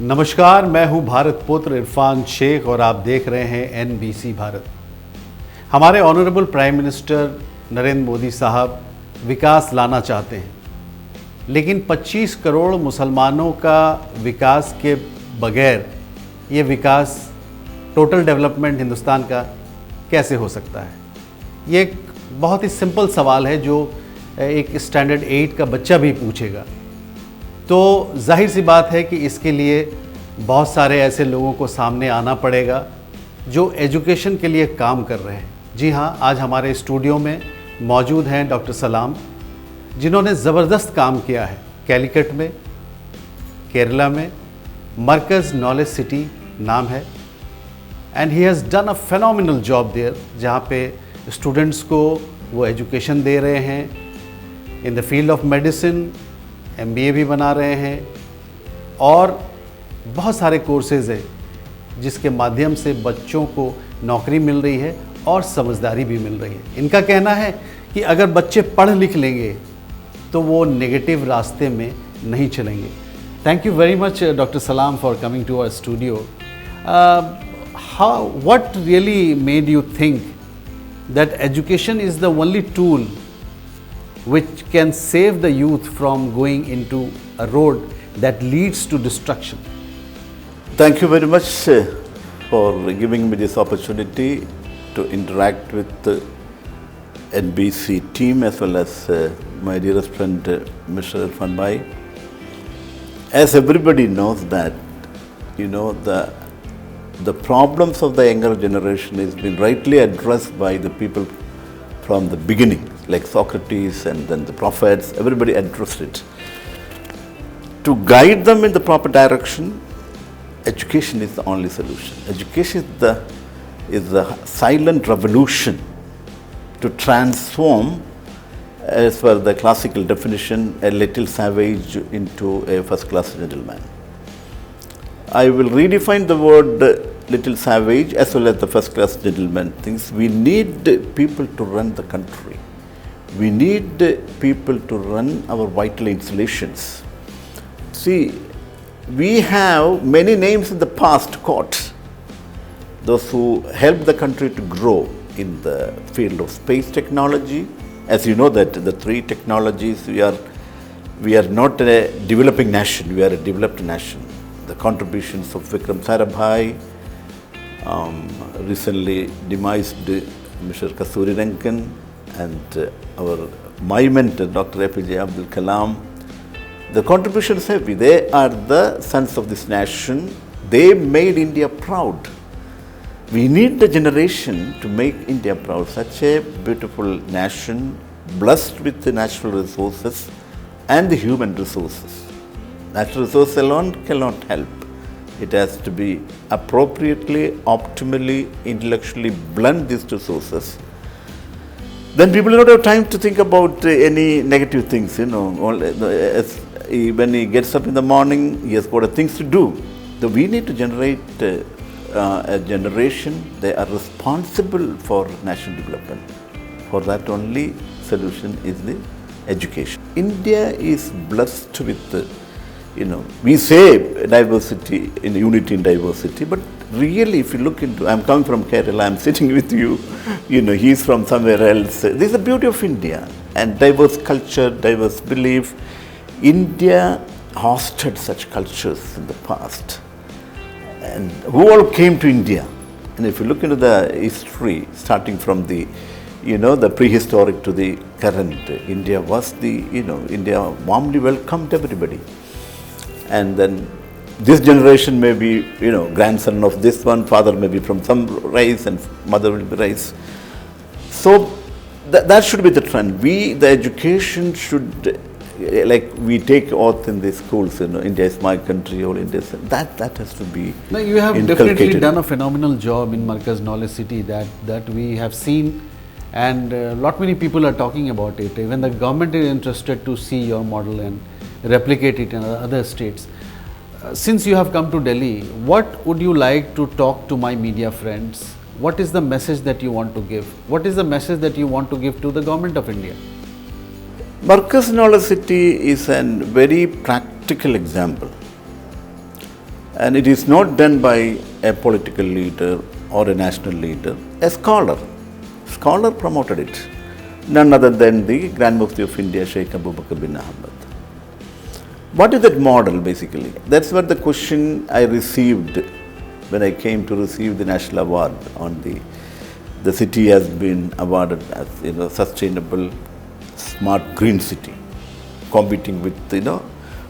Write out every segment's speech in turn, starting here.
नमस्कार, मैं हूं भारत पुत्र इरफान शेख और आप देख रहे हैं एनबीसी भारत। हमारे honourable prime minister Narendra Modi साहब विकास लाना चाहते हैं, लेकिन 25 करोड़ मुसलमानों का विकास के बगैर ये विकास, टोटल डेवलपमेंट हिंदुस्तान का कैसे हो सकता है? ये एक बहुत ही सिंपल सवाल है जो एक स्टैंडर्ड 8 का बच्चा भी पूछेगा। तो जाहिर सी बात है कि इसके लिए बहुत सारे ऐसे लोगों को सामने आना पड़ेगा जो एजुकेशन के लिए काम कर रहे हैं। जी हाँ, आज हमारे स्टूडियो में मौजूद हैं डॉक्टर सलाम, जिन्होंने ज़बरदस्त काम किया है कैलिकट में, केरला में। मरकज़ नॉलेज सिटी नाम है and he has done a phenomenal job there, जहाँ पे स्टूडेंट्स को वो एजुकेशन दे रहे हैं in the field of medicine. MBA भी बना रहे हैं और बहुत सारे कोर्सेज़ हैं जिसके माध्यम से बच्चों को नौकरी मिल रही है और समझदारी भी मिल रही है। इनका कहना है कि अगर बच्चे पढ़ लिख लेंगे तो वो नेगेटिव रास्ते में नहीं चलेंगे। Thank you very much doctor Salam for coming to our studio. What really made you think that education is the only tool which can save the youth from going into a road that leads to destruction? Thank you very much for giving me this opportunity to interact with the NBC team as well as my dearest friend Mr. Irfan bhai. As everybody knows that, the problems of the younger generation has been rightly addressed by the people from the beginning, like Socrates and then the prophets. Everybody addressed it. To guide them in the proper direction, education is the only solution. Education is the silent revolution to transform, as per the classical definition, a little savage into a first-class gentleman. I will redefine the word little savage as well as the first-class gentleman things. We need people to run the country. We need people to run our vital installations. See, we have many names in the past caught. Those who helped the country to grow in the field of space technology. As you know that the three technologies, we are not a developing nation, we are a developed nation. The contributions of Vikram Sarabhai, recently demised Mr. Kasturi Rangan, and my mentor Dr. APJ Abdul Kalam. The contributions heavy. They are the sons of this nation. They made India proud. We need the generation to make India proud. Such a beautiful nation, blessed with the natural resources and the human resources. Natural resources alone cannot help. It has to be appropriately, optimally, intellectually blend these resources. Then people don't have time to think about any negative things, when he gets up in the morning, he has got things to do. So we need to generate a generation, they are responsible for national development. For that only solution is the education. India is blessed with we say diversity, in unity in diversity, but really if you look into, I'm coming from Kerala, I'm sitting with you, he's from somewhere else. This is the beauty of India, and diverse culture, diverse belief. India hosted such cultures in the past, and who all came to India? And if you look into the history, starting from the the prehistoric to the current, India was India warmly welcomed everybody. And then this generation may be, grandson of this one, father may be from some race and mother will be race. So that should be the trend. The education should, like we take oath in the schools, India is my country, all India is, that has to be Now you have definitely done a phenomenal job in Markaz Knowledge City that we have seen, and lot many people are talking about it. Even the government is interested to see your model and replicate it in other states. Since you have come to Delhi, what would you like to talk to my media friends? What is the message that you want to give? What is the message that you want to give to the government of India? Markaz Knowledge City is a very practical example. And it is not done by a political leader or a national leader, a scholar. Scholar promoted it. None other than the Grand Mufti of India, Sheikh Abu Bakr bin Ahmad. What is that model basically? That's what the question I received when I came to receive the national award on the city has been awarded as sustainable, smart green city, competing with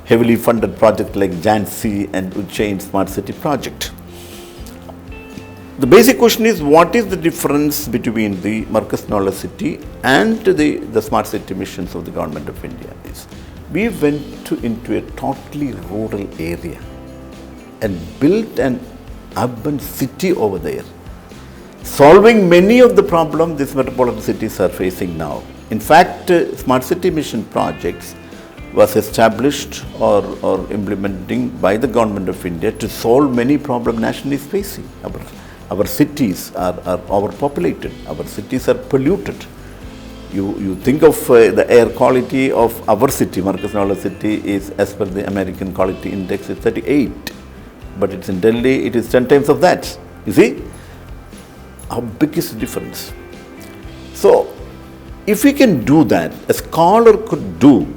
heavily funded projects like Jhansi and Ujjain Smart City project. The basic question is, what is the difference between the Markaz Knowledge City and the smart city missions of the government of India? We went into a totally rural area and built an urban city over there, solving many of the problems these metropolitan cities are facing now. In fact, smart city mission projects was established or implementing by the government of India to solve many problems nation is facing. Our cities are overpopulated, our cities are polluted. You think of the air quality of our city, Markaz Knowledge City, is as per the American Quality Index is 38, but it's in Delhi, it is 10 times of that. You see how big is the difference? So if we can do that, a scholar could do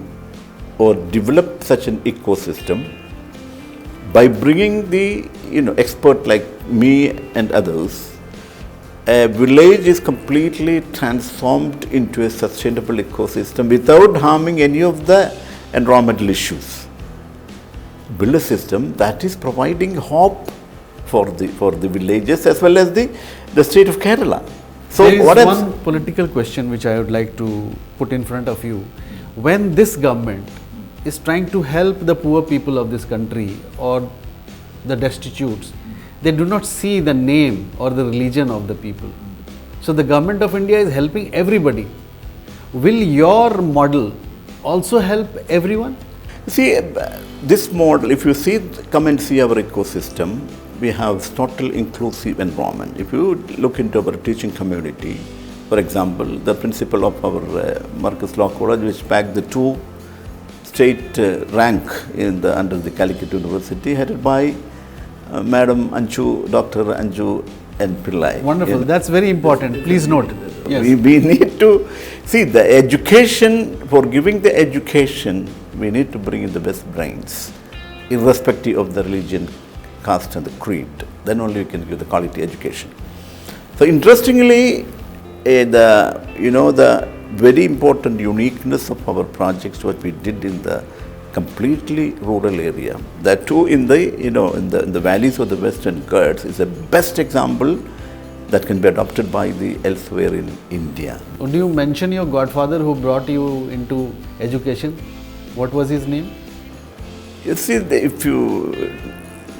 or develop such an ecosystem by bringing the expert like me and others. A village is completely transformed into a sustainable ecosystem without harming any of the environmental issues. Build a system that is providing hope for the villages as well as the state of Kerala. So there is one political question which I would like to put in front of you. When this government is trying to help the poor people of this country or the destitutes, they do not see the name or the religion of the people. So the government of India is helping everybody. Will your model also help everyone? See, this model, if you see, come and see our ecosystem, we have total inclusive environment. If you look into our teaching community, for example, the principal of our Markaz Law College, which bagged the 2 state rank under the Calicut University, headed by Madam Anju, Dr. Anju N. Pillai. Wonderful. That's very important. Please note. Yes. We need to see the education. For giving the education, we need to bring in the best brains, irrespective of the religion, caste and the creed. Then only we can give the quality education. So interestingly, the very important uniqueness of our projects, what we did in the completely rural area, that too in the valleys of the Western Ghats, is the best example that can be adopted by the elsewhere in India. Would you mention your godfather who brought you into education? What was his name? You see, if you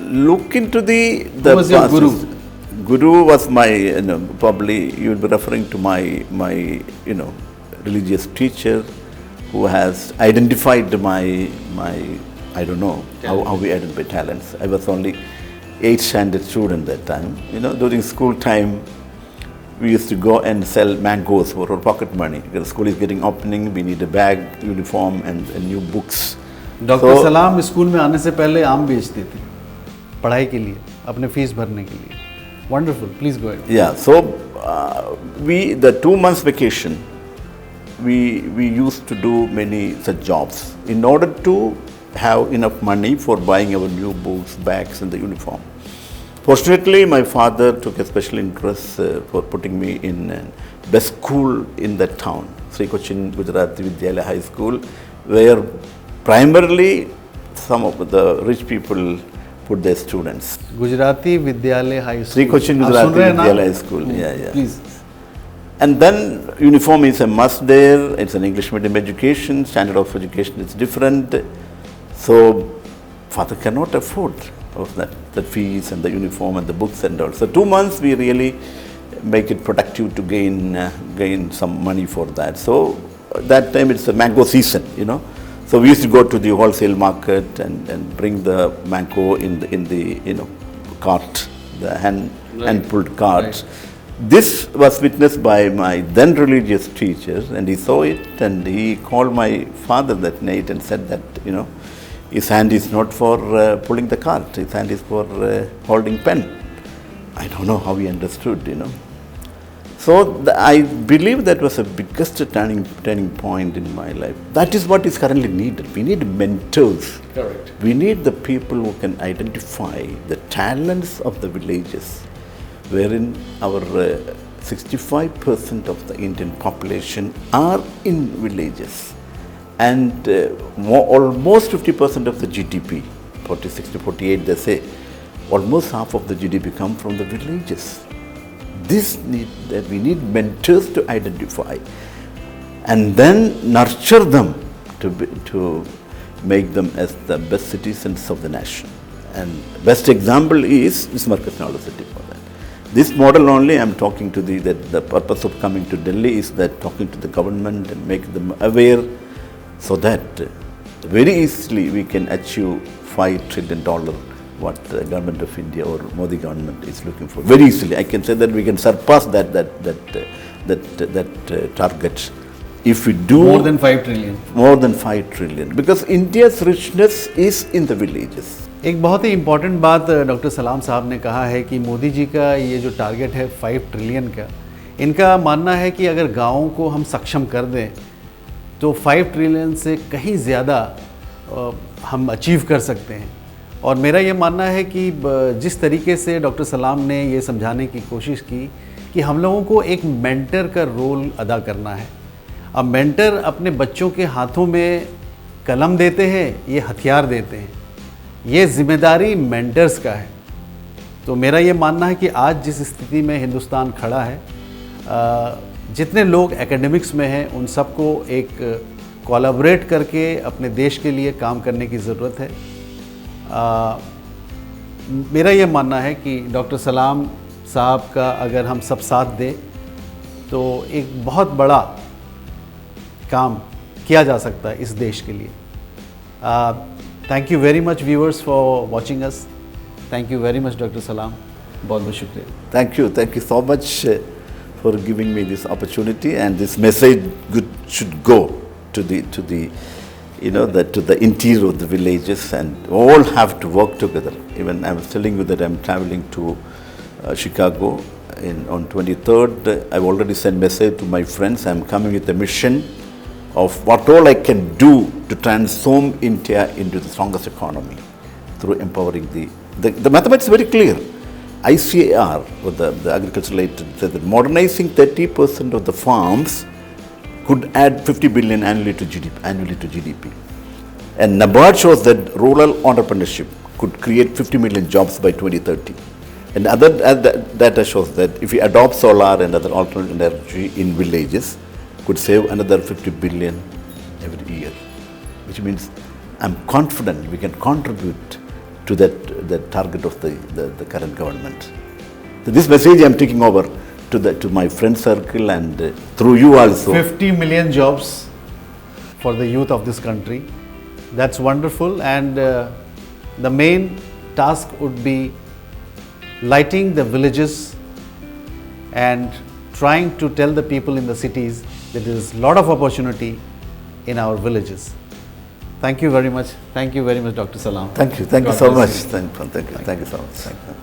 look into the who was your guru? Guru was my, probably you will be referring to my religious teacher, who has identified my I don't know how we identify talents. I was only 8th standard student that time. During school time, we used to go and sell mangoes for our pocket money. Because school is getting opening, we need a bag, uniform and new books. Doctor सलाम school में आने से पहले आम बेचते थे पढ़ाई के लिए, अपने फीस भरने के लिए. Wonderful. Please go ahead. Yeah. So the 2 months vacation, we used to do many such jobs in order to have enough money for buying our new books, bags and the uniform. Fortunately, my father took a special interest for putting me in best school in that town, Sri Cochin Gujarati Vidyalaya High School, where primarily some of the rich people put their students. Gujarati Vidyalaya High School. Sri Cochin Gujarati Vidyalaya High School. Yeah. Please. And then uniform is a must there. It's an English medium education. Standard of education is different. So father cannot afford of that fees and the uniform and the books and all. So 2 months we really make it productive to gain some money for that. So that time it's a mango season, So we used to go to the wholesale market and bring the mango in the cart, the hand pulled cart. Right. This was witnessed by my then religious teacher, and he saw it and he called my father that night and said that, His hand is not for pulling the cart. His hand is for holding pen. I don't know how he understood, So I believe that was the biggest turning point in my life. That is what is currently needed. We need mentors. Correct. We need the people who can identify the talents of the villages, wherein our 65% of the Indian population are in villages. And almost 50% of the GDP, 40, 60, 48 they say, almost half of the GDP come from the villages. We need mentors to identify and then nurture them to make them as the best citizens of the nation. And best example is this Markaz University for that. This model only I am talking to the purpose of coming to Delhi is that talking to the government and make them aware so that very easily we can achieve $5 trillion what the government of India or Modi government is looking for. Very easily, I can say that we can surpass that target if we do more than 5 trillion. More than 5 trillion, because India's richness is in the villages. एक बहुत ही important बात doctor सलाम साहब ने कहा है कि मोदी जी का ये जो टारगेट है 5 ट्रिलियन का, इनका मानना है कि अगर गाँवों को हम सक्षम कर दें तो 5 ट्रिलियन से कहीं ज़्यादा हम अचीव कर सकते हैं। और मेरा ये मानना है कि जिस तरीके से डॉक्टर सलाम ने ये समझाने की कोशिश की कि हम लोगों को एक मेंटर का रोल अदा करना है। अब मेंटर अपने बच्चों के हाथों में कलम देते हैं, ये हथियार देते हैं, ये जिम्मेदारी मेंटर्स का है। तो मेरा ये मानना है कि आज जिस स्थिति में हिंदुस्तान खड़ा है, जितने लोग एकेडमिक्स में हैं उन सबको एक कोलैबोरेट करके अपने देश के लिए काम करने की ज़रूरत है। मेरा ये मानना है कि डॉक्टर सलाम साहब का अगर हम सब साथ दें तो एक बहुत बड़ा काम किया जा सकता है इस देश के लिए। Thank you very much viewers for watching us. Thank you very much doctor सलाम, बहुत बहुत शुक्रिया। Thank you so much for giving me this opportunity, and this message should go to the to the interior of the villages, and all have to work together. Even I was telling you that I'm traveling to Chicago on 23rd. I've already sent message to my friends. I'm coming with a mission of what all I can do to transform India into the strongest economy through empowering the mathematics is very clear. ICAR, or the agricultural aid, said that modernizing 30% of the farms could add 50 billion annually to GDP. And NABARD shows that rural entrepreneurship could create 50 million jobs by 2030. And other data shows that if we adopt solar and other alternate energy in villages, could save another 50 billion every year. Which means I'm confident we can contribute to that target of the current government. So this message I'm taking over to my friend circle and through you also. 50 million jobs for the youth of this country. That's wonderful, and the main task would be lighting the villages and trying to tell the people in the cities that there is a lot of opportunity in our villages. Thank you very much. Thank you very much, Dr. Salam. Thank you. Thank you so much. Thank you so much. Thank you.